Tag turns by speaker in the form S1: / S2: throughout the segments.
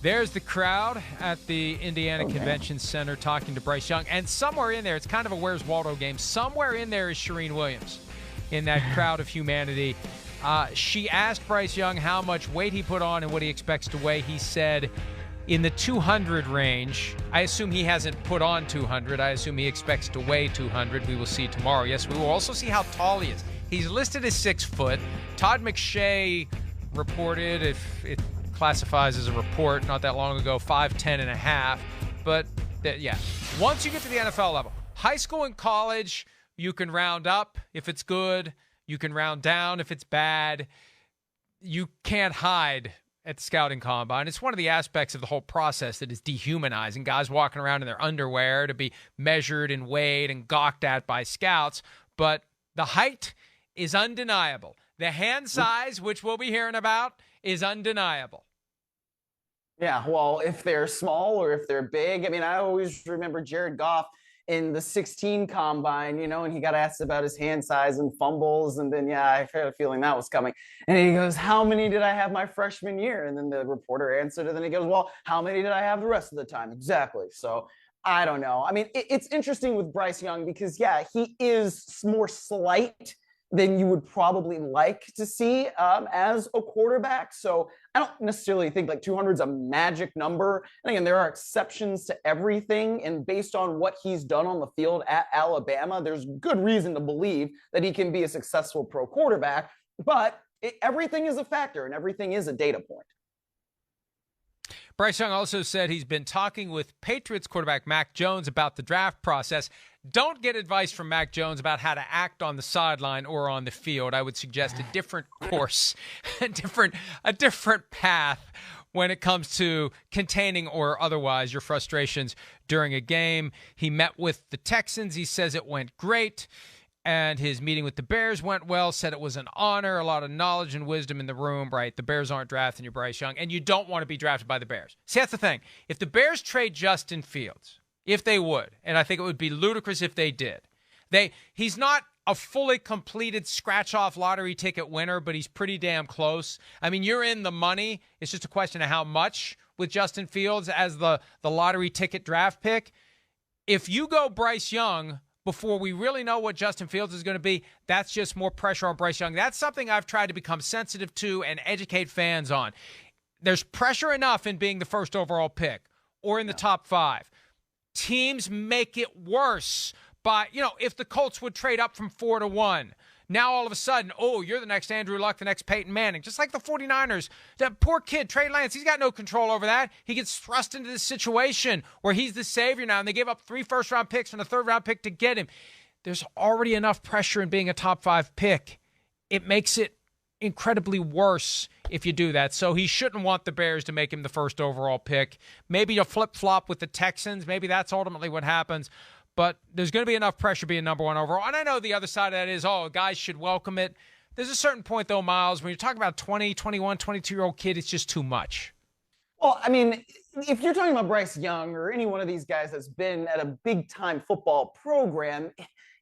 S1: There's the crowd at the Indiana Convention Center talking to Bryce Young. And somewhere in there, it's kind of a Where's Waldo game. Somewhere in there is Shireen Williams in that crowd of humanity. She asked Bryce Young how much weight he put on and what he expects to weigh. He said in the 200 range. I assume he hasn't put on 200. I assume he expects to weigh 200. We will see tomorrow. Yes, we will also see how tall he is. He's listed as 6 foot. Todd McShay reported, if it classifies as a report not that long ago, 5'10 and a half. But yeah, once you get to the NFL level, high school and college, you can round up if it's good. You can round down if it's bad. You can't hide at the scouting combine. It's one of the aspects of the whole process that is dehumanizing. Guys walking around in their underwear to be measured and weighed and gawked at by scouts. But the height is undeniable. The hand size, which we'll be hearing about, is undeniable.
S2: Yeah, well, if they're small or if they're big. I mean, I always remember Jared Goff in the 16 combine, and he got asked about his hand size and fumbles. And then, I had a feeling that was coming. And he goes, how many did I have my freshman year? And then the reporter answered, and then he goes, well, how many did I have the rest of the time? Exactly. So I don't know. I mean, it's interesting with Bryce Young because, he is more slight than you would probably like to see as a quarterback. So I don't necessarily think like 200 is a magic number. And again, there are exceptions to everything. And based on what he's done on the field at Alabama, there's good reason to believe that he can be a successful pro quarterback. But everything is a factor and everything is a data point.
S1: Bryce Young also said he's been talking with Patriots quarterback Mac Jones about the draft process. Don't get advice from Mac Jones about how to act on the sideline or on the field. I would suggest a different course, a different path when it comes to containing or otherwise your frustrations during a game. He met with the Texans. He says it went great. And his meeting with the Bears went well, said it was an honor, a lot of knowledge and wisdom in the room, right? The Bears aren't drafting you, Bryce Young, and you don't want to be drafted by the Bears. See, that's the thing. If the Bears trade Justin Fields, if they would, and I think it would be ludicrous if they did, he's not a fully completed scratch-off lottery ticket winner, but he's pretty damn close. I mean, you're in the money. It's just a question of how much with Justin Fields as the lottery ticket draft pick. If you go Bryce Young before we really know what Justin Fields is going to be, that's just more pressure on Bryce Young. That's something I've tried to become sensitive to and educate fans on. There's pressure enough in being the first overall pick or in the top 5. Teams make it worse by, if the Colts would trade up from 4 to 1, now all of a sudden, you're the next Andrew Luck, the next Peyton Manning. Just like the 49ers, that poor kid, Trey Lance, he's got no control over that. He gets thrust into this situation where he's the savior now, and they gave up 3 first-round picks and a third-round pick to get him. There's already enough pressure in being a top 5 pick. It makes it incredibly worse if you do that. So he shouldn't want the Bears to make him the first overall pick. Maybe you'll flip-flop with the Texans. Maybe that's ultimately what happens. But there's going to be enough pressure being number 1 overall. And I know the other side of that is, guys should welcome it. There's a certain point, though, Myles, when you're talking about 20, 21, 22-year-old kid, it's just too much.
S2: Well, I mean, if you're talking about Bryce Young or any one of these guys that's been at a big-time football program,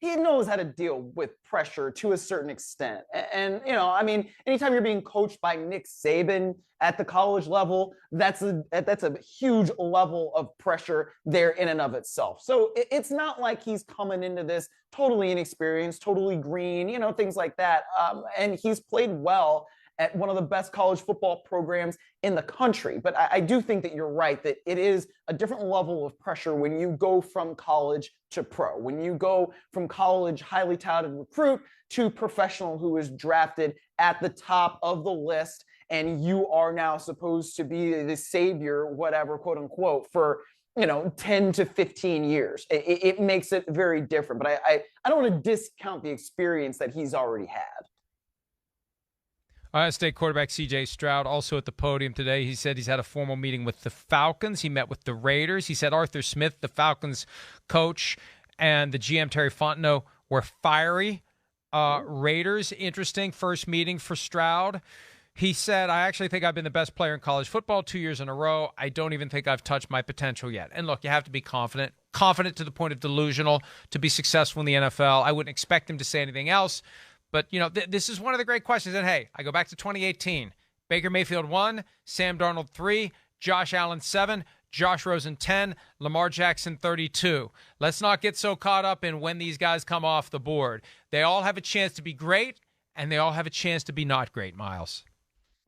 S2: he knows how to deal with pressure to a certain extent. And I mean, anytime you're being coached by Nick Saban at the college level, that's a huge level of pressure there in and of itself. So it's not like he's coming into this totally inexperienced, totally green, things like that. And he's played well at one of the best college football programs in the country. But I do think that you're right, that it is a different level of pressure when you go from college to pro, when you go from college highly touted recruit to professional who is drafted at the top of the list, and you are now supposed to be the savior, whatever, quote unquote, for 10 to 15 years. It makes it very different. But I don't want to discount the experience that he's already had.
S1: Ohio State quarterback CJ Stroud also at the podium today. He said he's had a formal meeting with the Falcons. He met with the Raiders. He said Arthur Smith, the Falcons coach, and the GM Terry Fontenot were fiery. Raiders, interesting first meeting for Stroud. He said, I actually think I've been the best player in college football 2 years in a row. I don't even think I've touched my potential yet. And look, you have to be confident to the point of delusional to be successful in the NFL. I wouldn't expect him to say anything else. But, this is one of the great questions. And, hey, I go back to 2018. Baker Mayfield 1, Sam Darnold 3, Josh Allen 7, Josh Rosen 10, Lamar Jackson 32. Let's not get so caught up in when these guys come off the board. They all have a chance to be great, and they all have a chance to be not great, Myles.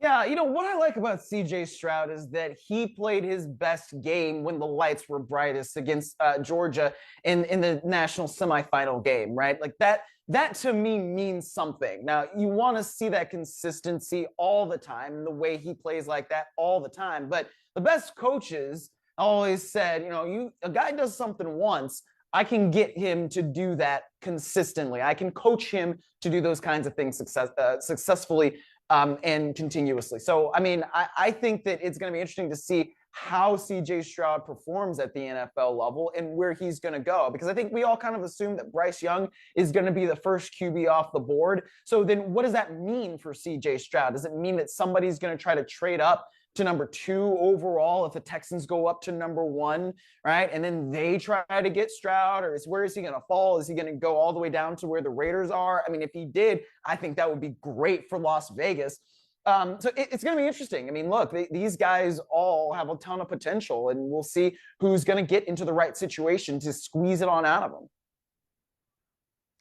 S2: Yeah, what I like about CJ Stroud is that he played his best game when the lights were brightest against Georgia in the national semifinal game, right? Like that to me means something. Now, you want to see that consistency all the time, the way he plays like that all the time. But the best coaches always said, a guy does something once, I can get him to do that consistently. I can coach him to do those kinds of things successfully and continuously. So, I think that it's going to be interesting to see how CJ Stroud performs at the NFL level and where he's going to go, because I think we all kind of assume that Bryce Young is going to be the first QB off the board. So then what does that mean for CJ Stroud? Does it mean that somebody's going to try to trade up to number 2 overall if the Texans go up to number 1, right? And then they try to get Stroud, or where is he going to fall? Is he going to go all the way down to where the Raiders are? If he did, I think that would be great for Las Vegas. So it's going to be interesting. Look, these guys all have a ton of potential, and we'll see who's going to get into the right situation to squeeze it on out of them.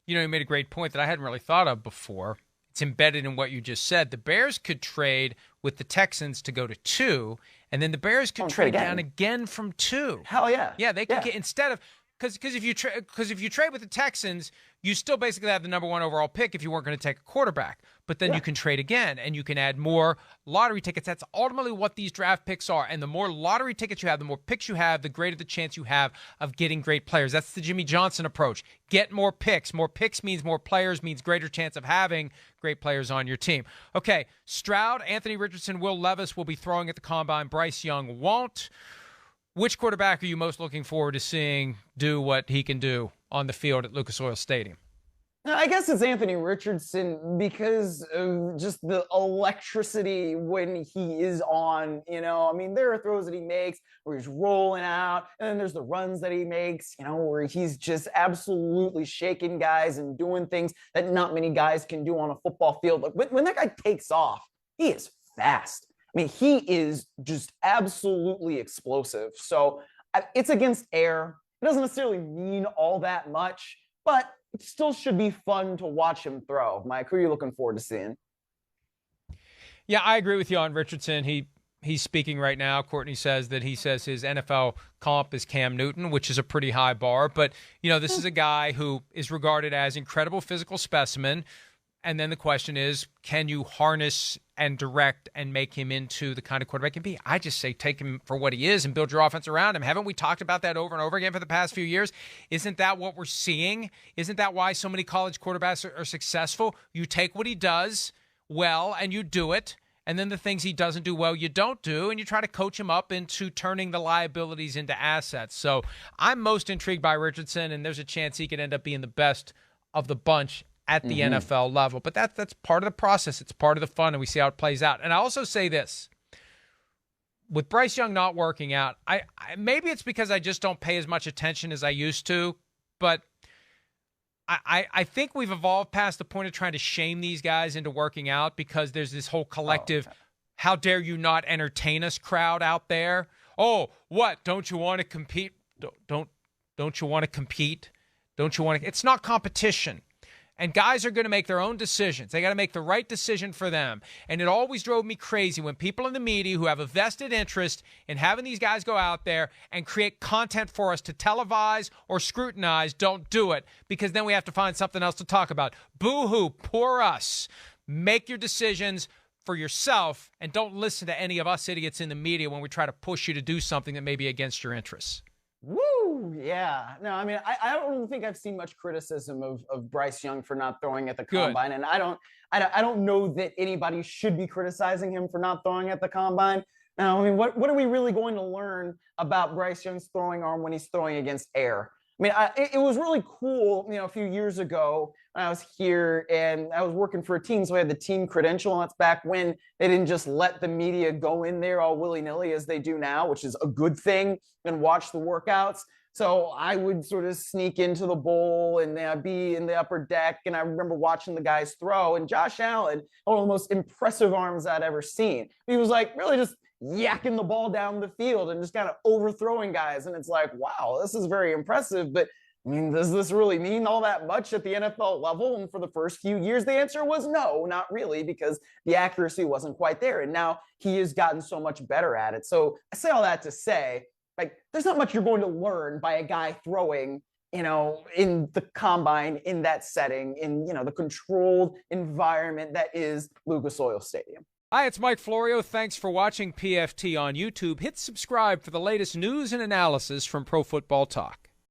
S1: You made a great point that I hadn't really thought of before. It's embedded in what you just said. The Bears could trade with the Texans to go to 2, and then the Bears could trade down again from 2.
S2: Hell yeah.
S1: Yeah, they could get, instead of, because if you trade with the Texans, you still basically have the number 1 overall pick if you weren't going to take a quarterback. But then you can trade again, and you can add more lottery tickets. That's ultimately what these draft picks are. And the more lottery tickets you have, the more picks you have, the greater the chance you have of getting great players. That's the Jimmy Johnson approach. Get more picks. More picks means more players, means greater chance of having great players on your team. Okay, Stroud, Anthony Richardson, Will Levis will be throwing at the Combine. Bryce Young won't. Which quarterback are you most looking forward to seeing do what he can do on the field at Lucas Oil Stadium?
S2: I guess it's Anthony Richardson because of just the electricity when he is on, there are throws that he makes where he's rolling out, and then there's the runs that he makes, where he's just absolutely shaking guys and doing things that not many guys can do on a football field. Like when that guy takes off, he is fast. He is just absolutely explosive. So it's against air. It doesn't necessarily mean all that much, but it still should be fun to watch him throw. Mike, who are you looking forward to seeing?
S1: Yeah, I agree with you on Richardson. He's speaking right now. Courtney says that he says his NFL comp is Cam Newton, which is a pretty high bar. But, this is a guy who is regarded as incredible physical specimen. And then the question is, can you harness and direct and make him into the kind of quarterback he can be? I just say take him for what he is and build your offense around him. Haven't we talked about that over and over again for the past few years? Isn't that what we're seeing? Isn't that why so many college quarterbacks are successful? You take what he does well and you do it, and then the things he doesn't do well you don't do, and you try to coach him up into turning the liabilities into assets. So I'm most intrigued by Richardson, and there's a chance he could end up being the best of the bunch at the NFL level. But that's part of the process. It's part of the fun, and we see how it plays out. And I also say this. With Bryce Young not working out, I maybe it's because I just don't pay as much attention as I used to, but I think we've evolved past the point of trying to shame these guys into working out, because there's this whole collective, how dare you not entertain us crowd out there. Oh, what? Don't you want to compete? Don't you want to compete? Don't you want to? It's not competition. And guys are going to make their own decisions. They got to make the right decision for them. And it always drove me crazy when people in the media who have a vested interest in having these guys go out there and create content for us to televise or scrutinize don't do it, because then we have to find something else to talk about. Boo-hoo, poor us. Make your decisions for yourself and don't listen to any of us idiots in the media when we try to push you to do something that may be against your interests.
S2: Woo! Yeah. No, I don't think I've seen much criticism of Bryce Young for not throwing at the Combine. And I don't know that anybody should be criticizing him for not throwing at the Combine. Now, what are we really going to learn about Bryce Young's throwing arm when he's throwing against air? It was really cool, a few years ago when I was here and I was working for a team, so I had the team credential, and that's back when they didn't just let the media go in there all willy-nilly as they do now, which is a good thing, and watch the workouts. So I would sort of sneak into the bowl and I'd be in the upper deck, and I remember watching the guys throw, and Josh Allen, one of the most impressive arms I'd ever seen. He was like really just yakking the ball down the field and just kind of overthrowing guys. And it's like, wow, this is very impressive. But I mean, does this really mean all that much at the NFL level? And for the first few years, the answer was no, not really, because the accuracy wasn't quite there. And now he has gotten so much better at it. So I say all that to say, like, there's not much you're going to learn by a guy throwing, in the combine, in that setting, in, the controlled environment that is Lucas Oil Stadium.
S1: Hi, it's Mike Florio. Thanks for watching PFT on YouTube. Hit subscribe for the latest news and analysis from Pro Football Talk.